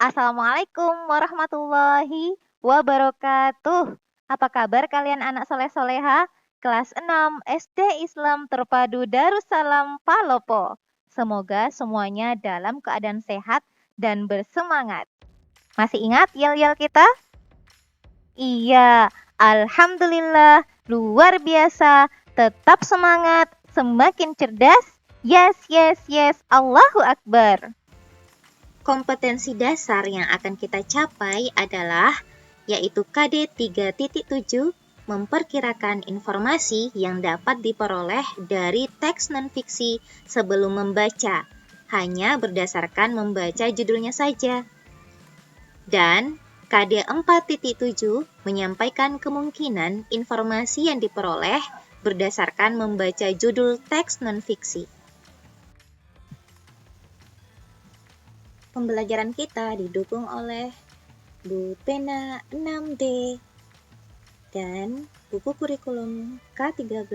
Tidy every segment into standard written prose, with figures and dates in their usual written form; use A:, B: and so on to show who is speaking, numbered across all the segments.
A: Assalamualaikum warahmatullahi wabarakatuh. Apa kabar kalian anak soleh-soleha? Kelas 6 SD Islam Terpadu Darussalam Palopo. Semoga semuanya dalam keadaan sehat dan bersemangat. Masih ingat yel-yel kita? Iya, alhamdulillah, luar biasa. Tetap semangat, semakin cerdas. Yes, yes, yes, Allahu Akbar. Kompetensi dasar yang akan kita capai adalah yaitu KD 3.7, memperkirakan informasi yang dapat diperoleh dari teks non-fiksi sebelum membaca, hanya berdasarkan membaca judulnya saja. Dan KD 4.7 menyampaikan kemungkinan informasi yang diperoleh berdasarkan membaca judul teks non-fiksi. Pembelajaran kita didukung oleh Bu Pena 6D dan buku kurikulum K13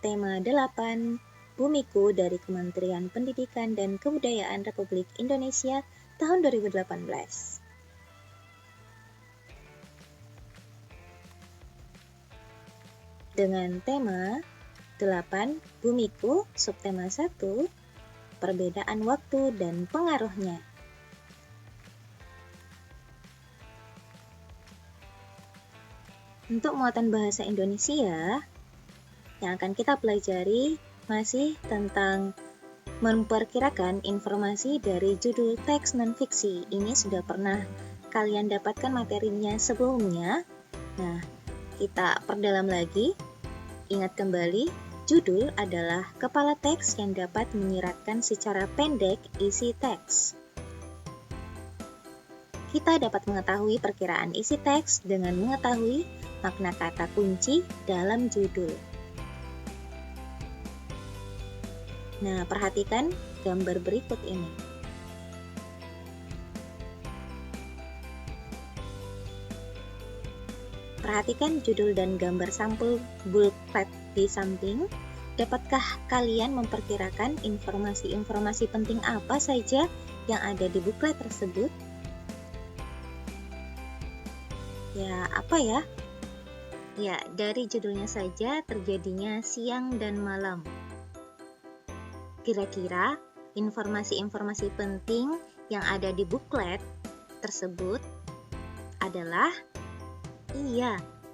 A: tema 8 Bumiku dari Kementerian Pendidikan dan Kebudayaan Republik Indonesia tahun 2018. Dengan tema 8 Bumiku, subtema 1, perbedaan waktu dan pengaruhnya. Untuk muatan bahasa Indonesia, yang akan kita pelajari masih tentang memperkirakan informasi dari judul teks non-fiksi. Ini sudah pernah kalian dapatkan materinya sebelumnya. Nah, kita perdalam lagi. Ingat kembali, judul adalah kepala teks yang dapat menyiratkan secara pendek isi teks. Kita dapat mengetahui perkiraan isi teks dengan mengetahui makna kata kunci dalam judul. Nah, perhatikan gambar berikut ini. Perhatikan judul dan gambar sampul booklet di samping. Dapatkah kalian memperkirakan informasi-informasi penting apa saja yang ada di booklet tersebut? Ya, apa ya? Ya, dari judulnya saja terjadinya siang dan malam. Kira-kira informasi-informasi penting yang ada di booklet tersebut adalah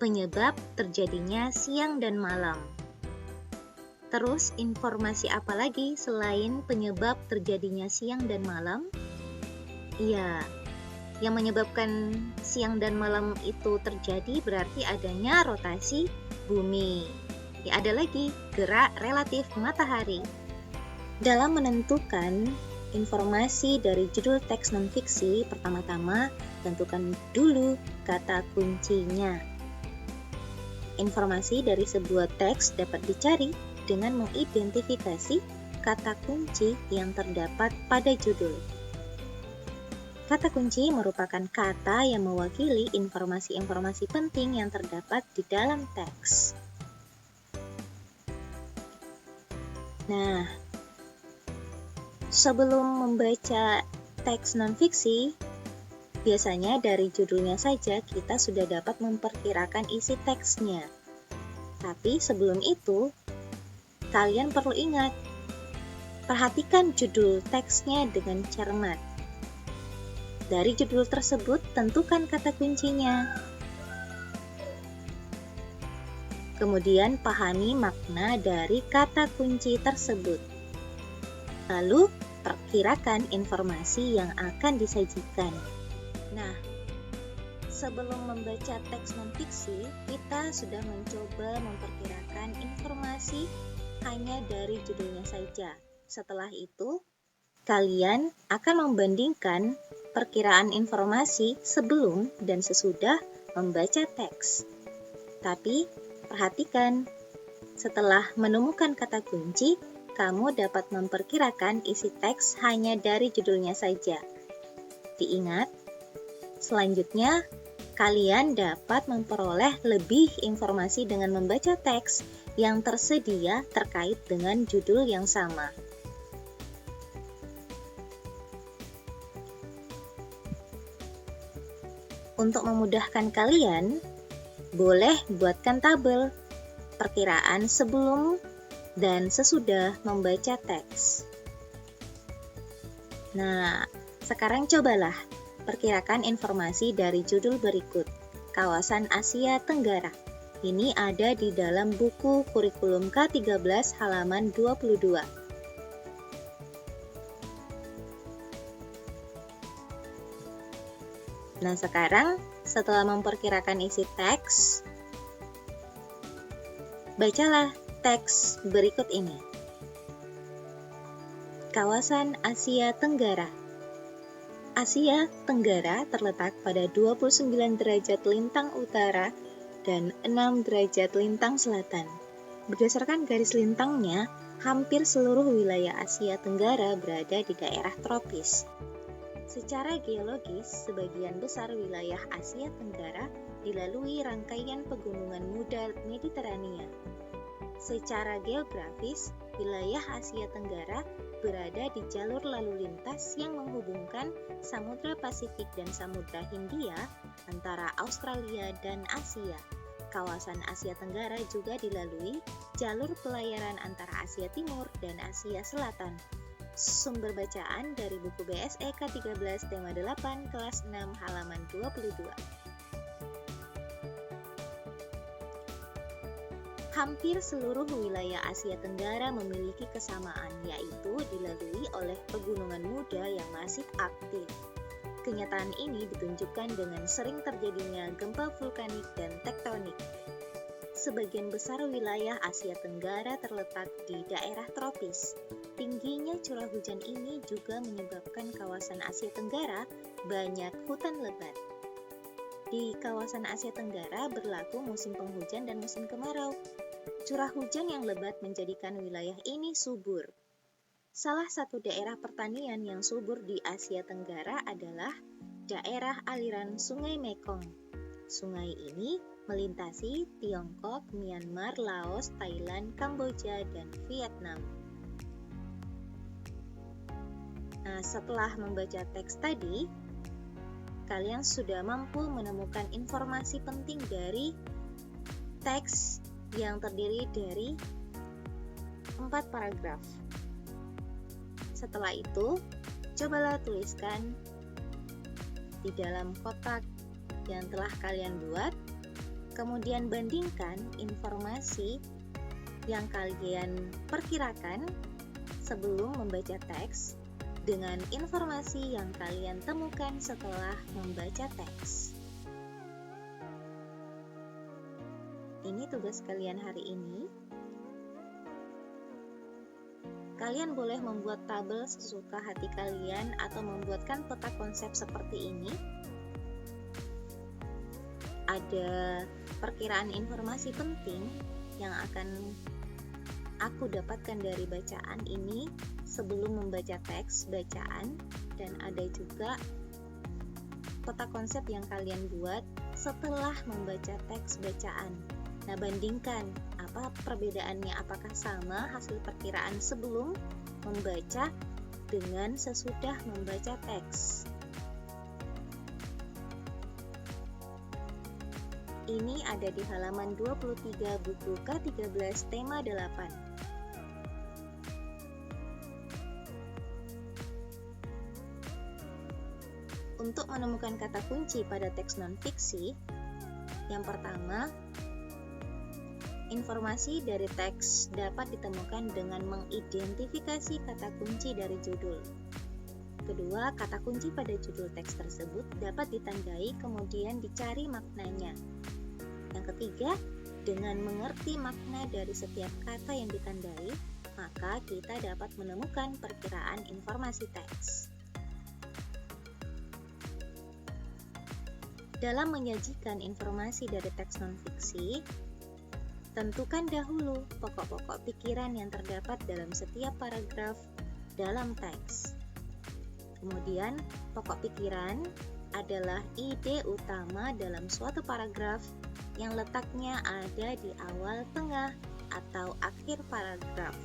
A: penyebab terjadinya siang dan malam. Terus informasi apa lagi selain penyebab terjadinya siang dan malam? Yang menyebabkan siang dan malam itu terjadi berarti adanya rotasi bumi. Ada lagi gerak relatif matahari. Dalam menentukan informasi dari judul teks non-fiksi, pertama-tama tentukan dulu kata kuncinya. Informasi dari sebuah teks dapat dicari dengan mengidentifikasi kata kunci yang terdapat pada judul. Kata kunci merupakan kata yang mewakili informasi-informasi penting yang terdapat di dalam teks. Nah, sebelum membaca teks non-fiksi, biasanya dari judulnya saja kita sudah dapat memperkirakan isi teksnya. Tapi sebelum itu, kalian perlu ingat, perhatikan judul teksnya dengan cermat. Dari judul tersebut, tentukan kata kuncinya. Kemudian pahami makna dari kata kunci tersebut. Lalu, perkirakan informasi yang akan disajikan. Nah, sebelum membaca teks non-fiksi, kita sudah mencoba memperkirakan informasi hanya dari judulnya saja. Setelah itu, kalian akan membandingkan perkiraan informasi sebelum dan sesudah membaca teks. Tapi, perhatikan, setelah menemukan kata kunci, kamu dapat memperkirakan isi teks hanya dari judulnya saja. Diingat, selanjutnya, kalian dapat memperoleh lebih informasi dengan membaca teks yang tersedia terkait dengan judul yang sama. Untuk memudahkan kalian, boleh buatkan tabel perkiraan sebelum dan sesudah membaca teks. Nah, sekarang cobalah perkirakan informasi dari judul berikut, Kawasan Asia Tenggara. Ini ada di dalam buku kurikulum K13 halaman 22. Nah, sekarang setelah memperkirakan isi teks, bacalah teks berikut ini. Kawasan Asia Tenggara. Asia Tenggara terletak pada 29 derajat lintang utara dan 6 derajat lintang selatan. Berdasarkan garis lintangnya, hampir seluruh wilayah Asia Tenggara berada di daerah tropis. Secara geologis, sebagian besar wilayah Asia Tenggara dilalui rangkaian pegunungan muda Mediterania. Secara geografis, wilayah Asia Tenggara berada di jalur lalu lintas yang menghubungkan Samudra Pasifik dan Samudra Hindia antara Australia dan Asia. Kawasan Asia Tenggara juga dilalui jalur pelayaran antara Asia Timur dan Asia Selatan. Sumber bacaan dari buku BSE K13 tema 8 kelas 6 halaman 22. Hampir seluruh wilayah Asia Tenggara memiliki kesamaan, yaitu dilalui oleh pegunungan muda yang masih aktif. Kenyataan ini ditunjukkan dengan sering terjadinya gempa vulkanik dan tektonik. Sebagian besar wilayah Asia Tenggara terletak di daerah tropis. Tingginya curah hujan ini juga menyebabkan kawasan Asia Tenggara banyak hutan lebat. Di kawasan Asia Tenggara berlaku musim penghujan dan musim kemarau. Curah hujan yang lebat menjadikan wilayah ini subur. Salah satu daerah pertanian yang subur di Asia Tenggara adalah daerah aliran Sungai Mekong. Sungai ini melintasi Tiongkok, Myanmar, Laos, Thailand, Kamboja, dan Vietnam. Nah, setelah membaca teks tadi, kalian sudah mampu menemukan informasi penting dari teks yang terdiri dari 4 paragraf. Setelah itu, cobalah tuliskan di dalam kotak yang telah kalian buat, kemudian bandingkan informasi yang kalian perkirakan sebelum membaca teks dengan informasi yang kalian temukan setelah membaca teks. Ini tugas kalian hari ini. Kalian boleh membuat tabel sesuka hati kalian atau membuatkan peta konsep seperti ini. Ada perkiraan informasi penting yang akan aku dapatkan dari bacaan ini sebelum membaca teks bacaan, dan ada juga peta konsep yang kalian buat setelah membaca teks bacaan. Nah, bandingkan apa perbedaannya, apakah sama hasil perkiraan sebelum membaca dengan sesudah membaca teks. Ini ada di halaman 23 buku K13 tema 8. Untuk menemukan kata kunci pada teks non-fiksi, yang pertama, informasi dari teks dapat ditemukan dengan mengidentifikasi kata kunci dari judul. Kedua, kata kunci pada judul teks tersebut dapat ditandai kemudian dicari maknanya. Yang ketiga, dengan mengerti makna dari setiap kata yang ditandai, maka kita dapat menemukan perkiraan informasi teks. Dalam menyajikan informasi dari teks non-fiksi, tentukan dahulu pokok-pokok pikiran yang terdapat dalam setiap paragraf dalam teks. Kemudian, pokok pikiran adalah ide utama dalam suatu paragraf yang letaknya ada di awal, tengah, atau akhir paragraf.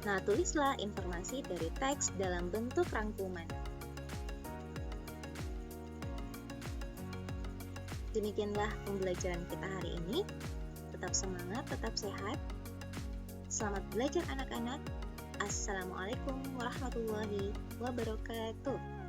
A: Nah, tulislah informasi dari teks dalam bentuk rangkuman. Demikianlah pembelajaran kita hari ini. Tetap semangat, tetap sehat. Selamat belajar anak-anak. Assalamualaikum warahmatullahi wabarakatuh.